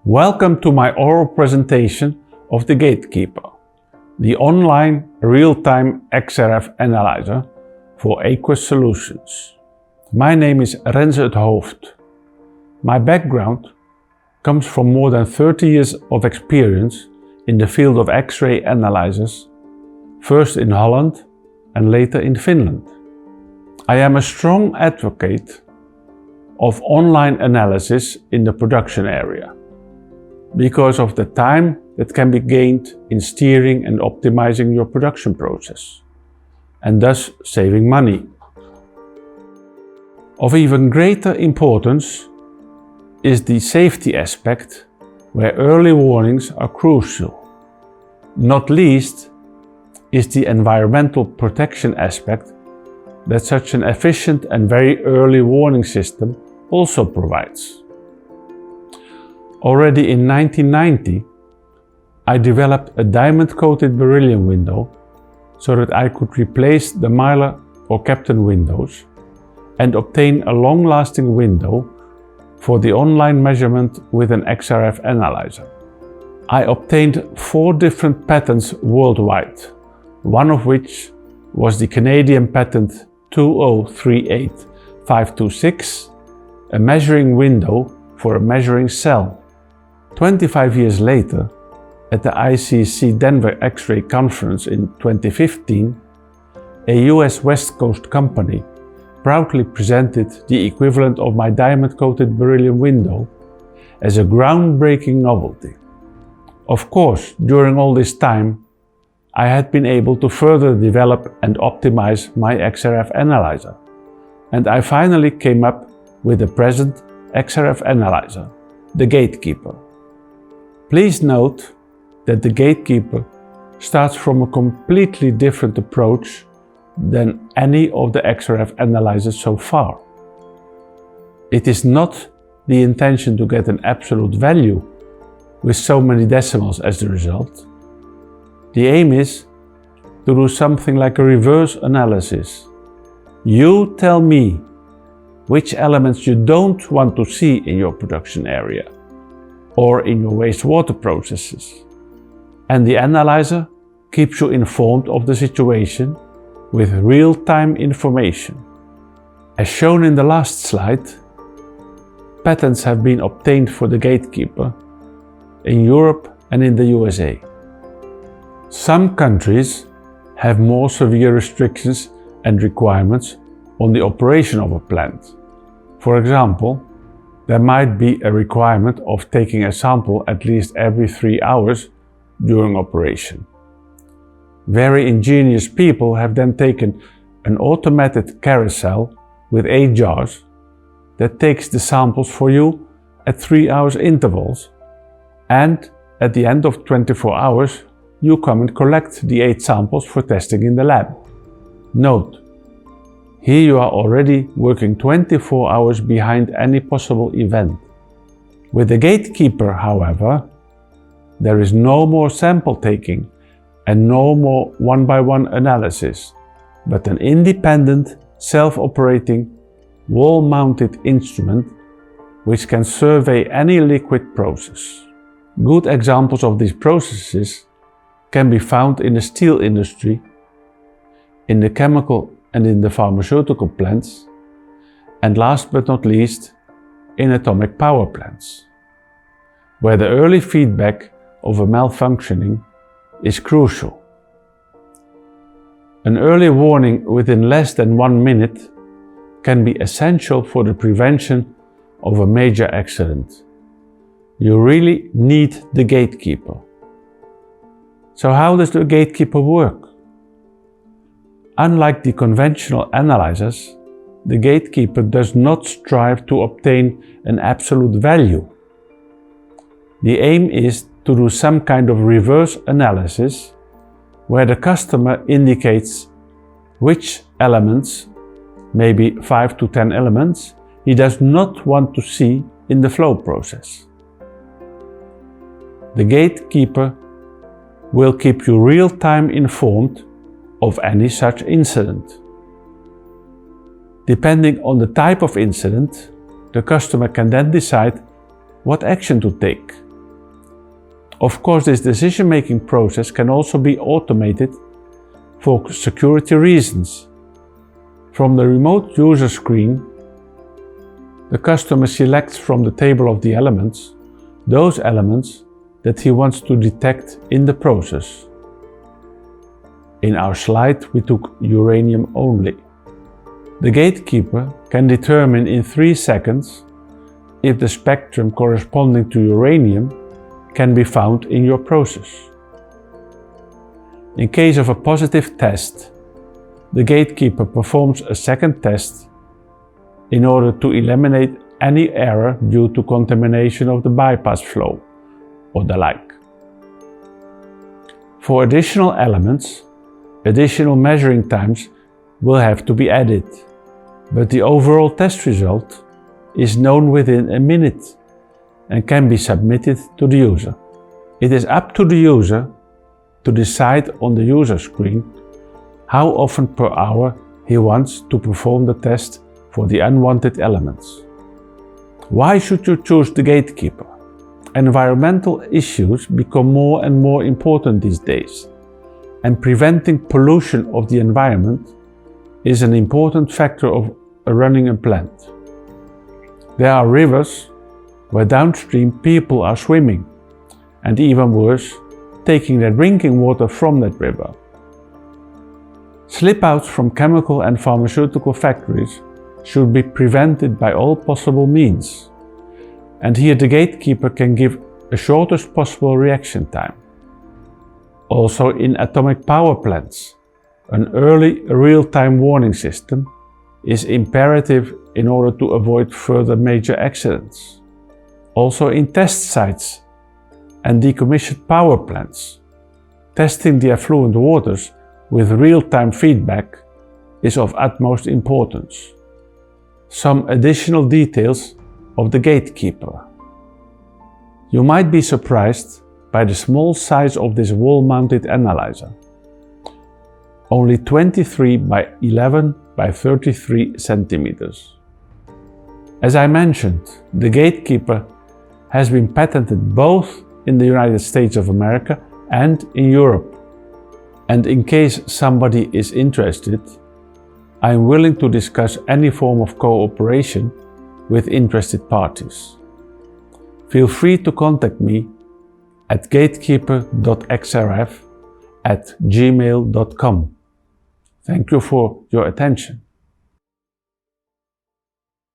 Welcome to my oral presentation of the Gatekeeper, the online real-time XRF analyzer for aqueous solutions. My name is Renze het Hoofd. My background comes from more than 30 years of experience in the field of X-ray analyzers, first in Holland and later in Finland. I am a strong advocate of online analysis in the production area, because of the time that can be gained in steering and optimizing your production process, and thus saving money. Of even greater importance is the safety aspect, where early warnings are crucial. Not least is the environmental protection aspect that such an efficient and very early warning system also provides. Already in 1990, I developed a diamond-coated beryllium window so that I could replace the Mylar or Kapton windows and obtain a long-lasting window for the online measurement with an XRF analyzer. I obtained 4 different patents worldwide, one of which was the Canadian patent 2038526, a measuring window for a measuring cell. 25 years later, at the ICC Denver X-ray Conference in 2015, a US West Coast company proudly presented the equivalent of my diamond-coated beryllium window as a groundbreaking novelty. Of course, during all this time, I had been able to further develop and optimize my XRF analyzer, and I finally came up with the present XRF analyzer, the Gatekeeper. Please note that the Gatekeeper starts from a completely different approach than any of the XRF analyzers so far. It is not the intention to get an absolute value with so many decimals as the result. The aim is to do something like a reverse analysis. You tell me which elements you don't want to see in your production area or in your wastewater processes, and the analyzer keeps you informed of the situation with real-time information. As shown in the last slide, patents have been obtained for the Gatekeeper in Europe and in the USA. Some countries have more severe restrictions and requirements on the operation of a plant. For example, there might be a requirement of taking a sample at least every 3 hours during operation. Very ingenious people have then taken an automated carousel with 8 jars that takes the samples for you at 3 hours intervals, and at the end of 24 hours you come and collect the 8 samples for testing in the lab. Note, here you are already working 24 hours behind any possible event. With the Gatekeeper, however, there is no more sample taking and no more one-by-one analysis, but an independent, self-operating, wall-mounted instrument which can survey any liquid process. Good examples of these processes can be found in the steel industry, in the chemical and in the pharmaceutical plants, and last but not least, in atomic power plants, where the early feedback of a malfunctioning is crucial. An early warning within less than 1 minute can be essential for the prevention of a major accident. You really need the Gatekeeper. So how does the Gatekeeper work? Unlike the conventional analyzers, the Gatekeeper does not strive to obtain an absolute value. The aim is to do some kind of reverse analysis where the customer indicates which elements, maybe 5 to 10 elements, he does not want to see in the flow process. The Gatekeeper will keep you real-time informed of any such incident. Depending on the type of incident, the customer can then decide what action to take Of course, this decision-making process can also be automated for security reasons. From the remote user screen, the customer selects from the table of the elements those elements that he wants to detect in the process. In our slide, we took uranium only. The gatekeeper can determine in 3 seconds if the spectrum corresponding to uranium can be found in your process. In case of a positive test, the gatekeeper performs a second test in order to eliminate any error due to contamination of the bypass flow or the like. For additional elements, additional measuring times will have to be added, but the overall test result is known within a minute and can be submitted to the user. It is up to the user to decide on the user screen how often per hour he wants to perform the test for the unwanted elements. Why should you choose the gatekeeper? Environmental issues become more and more important these days, and preventing pollution of the environment is an important factor of running a plant. There are rivers where downstream people are swimming, and even worse, taking their drinking water from that river. Slip-outs from chemical and pharmaceutical factories should be prevented by all possible means, and here the gatekeeper can give a shortest possible reaction time. Also in atomic power plants, an early real-time warning system is imperative in order to avoid further major accidents. Also in test sites and decommissioned power plants, testing the effluent waters with real-time feedback is of utmost importance. Some additional details of the gatekeeper. You might be surprised by the small size of this wall-mounted analyzer. Only 23 by 11 by 33 centimeters. As I mentioned, the gatekeeper has been patented both in the United States of America and in Europe. And in case somebody is interested, I am willing to discuss any form of cooperation with interested parties. Feel free to contact me at gatekeeper.xrf@gmail.com. Thank you for your attention.